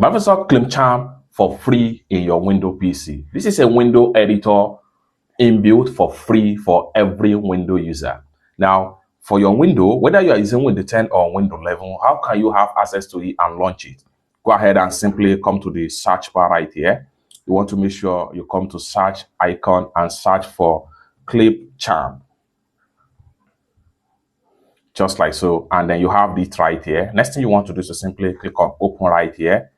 Microsoft Clipchamp for free in your Windows PC. This is a window editor inbuilt for free for every window user. Now, for your window, whether you are using Windows 10 or Windows 11, how can you have access to it and launch it? Go ahead and simply come to the search bar right here. You want to make sure you come to search icon and search for Clipchamp. Just like so, and then you have it right here. Next thing you want to do is to simply click on open right here.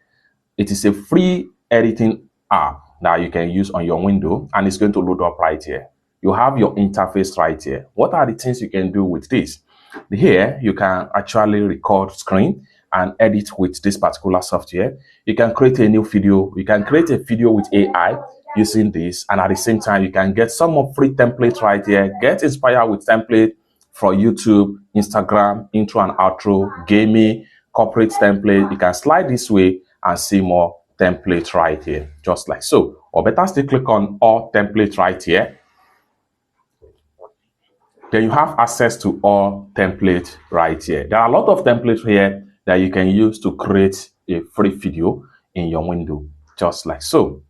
It is a free editing app that you can use on your window, and it's going to load up right here. You have your interface right here. What are the things you can do with this? Here, you can actually record screen and edit with this particular software. You can create a new video. You can create a video with AI using this, and at the same time, you can get some of free templates right here. Get inspired with template for YouTube, Instagram, intro and outro, gaming, corporate template. You can slide this way and see more templates right here, just like so. Or better still, click on all templates right here. Then you have access to all templates right here. There are a lot of templates here that you can use to create a free video in your window, just like so.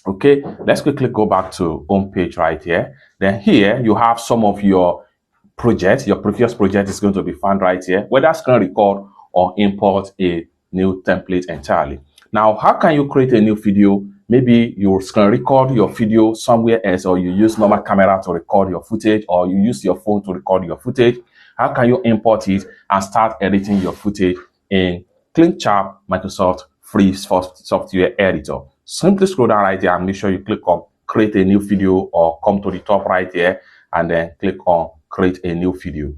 Okay, let's quickly go back to home page right here. Then here you have some of your project. Your previous project is going to be found right here, whether screen record or import a new template entirely. Now, how can you create a new video? Maybe you screen record your video somewhere else, or you use normal camera to record your footage, or you use your phone to record your footage. How can you import it and start editing your footage in Clipchamp Microsoft free software editor? Simply scroll down right here and make sure you click on create a new video, or come to the top right here and then click on create a new video.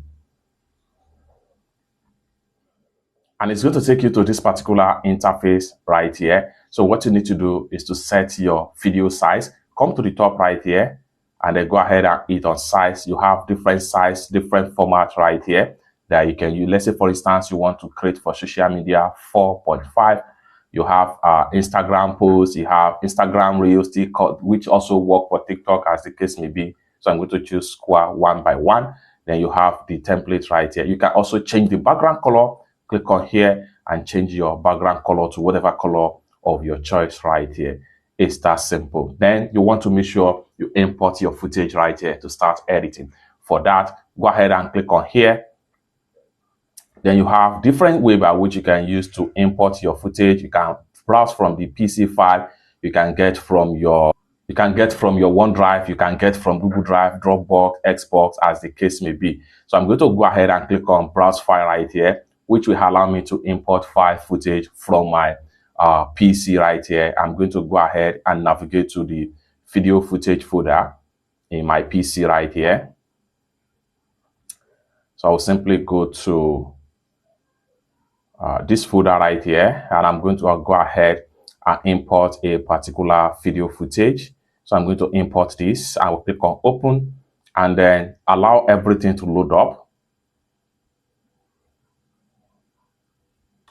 And it's going to take you to this particular interface right here. So what you need to do is to set your video size. Come to the top right here and then go ahead and hit on size. You have different size, different formats right here that you can use. Let's say, for instance, you want to create for social media 4.5. You have Instagram posts, you have Instagram Reels, which also work for TikTok as the case may be. So I'm going to choose square 1 by 1. Then you have the template right here. You can also change the background color. Click on here and change your background color to whatever color of your choice right here. It's that simple. Then you want to make sure you import your footage right here to start editing. For that, go ahead and click on here. Then you have different ways by which you can use to import your footage. You can browse from the PC file. You can get from your OneDrive, you can get from Google Drive, Dropbox, Xbox, as the case may be. So I'm going to go ahead and click on Browse File right here, which will allow me to import file footage from my PC right here. I'm going to go ahead and navigate to the video footage folder in my PC right here. So I'll simply go to this folder right here, and I'm going to go ahead and import a particular video footage. So I'm going to import this. I will click on open and then allow everything to load up.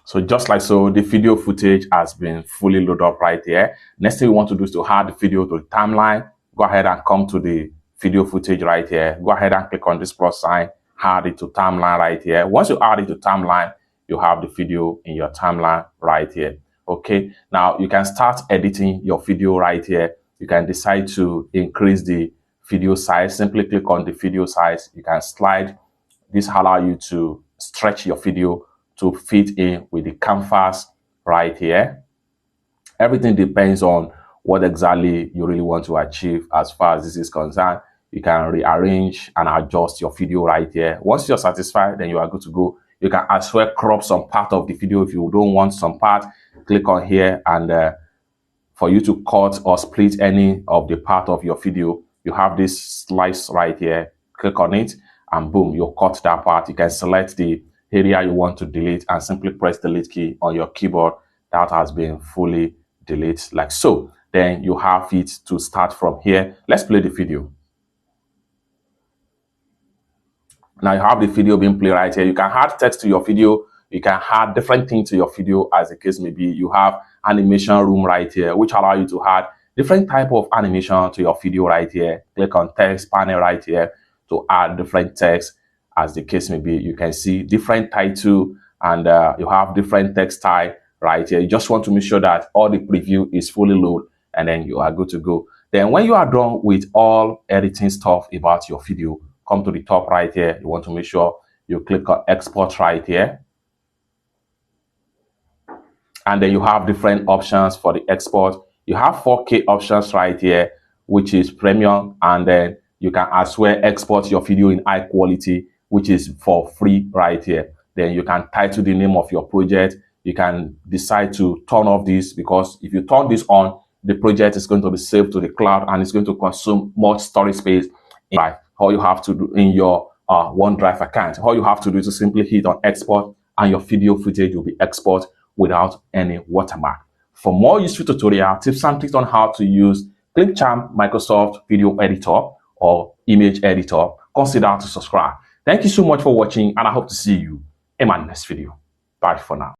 So just like so, the video footage has been fully loaded up right here. Next thing we want to do is to add the video to the timeline. Go ahead and come to the video footage right here. Go ahead and click on this plus sign, add it to timeline right here. Once you add it to timeline, you have the video in your timeline right here. Okay, now you can start editing your video right here. You can decide to increase the video size. Simply click on the video size. You can slide. This allows you to stretch your video to fit in with the canvas right here. Everything depends on what exactly you really want to achieve as far as this is concerned. You can rearrange and adjust your video right here. Once you're satisfied, then you are good to go. You can as well crop some part of the video if you don't want some part. Click on here, and for you to cut or split any of the part of your video, you have this slice right here. Click on it and boom, you cut that part. You can select the area you want to delete and simply press the delete key on your keyboard. That has been fully deleted like so. Then you have it to start from here. Let's play the video. Now you have the video being played right here. You can add text to your video. You can add different things to your video as the case may be. You have animation room right here, which allow you to add different type of animation to your video right here. Click on text panel right here to add different text as the case may be. You can see different title, and you have different text style right here. You just want to make sure that all the preview is fully loaded, and then you are good to go. Then when you are done with all editing stuff about your video, come to the top right here. You want to make sure you click on export right here. And then you have different options for the export. You have 4K options right here, which is premium. And then you can as well export your video in high quality, which is for free right here. Then you can title the name of your project. You can decide to turn off this, because if you turn this on, the project is going to be saved to the cloud and it's going to consume more storage space. All you have to do in your OneDrive account, all you have to do is to simply hit on export, and your video footage will be exported without any watermark. For more useful tutorial tips and tricks on how to use Clipchamp Microsoft Video Editor or Image Editor, consider to subscribe. Thank you so much for watching, and I hope to see you in my next video. Bye for now.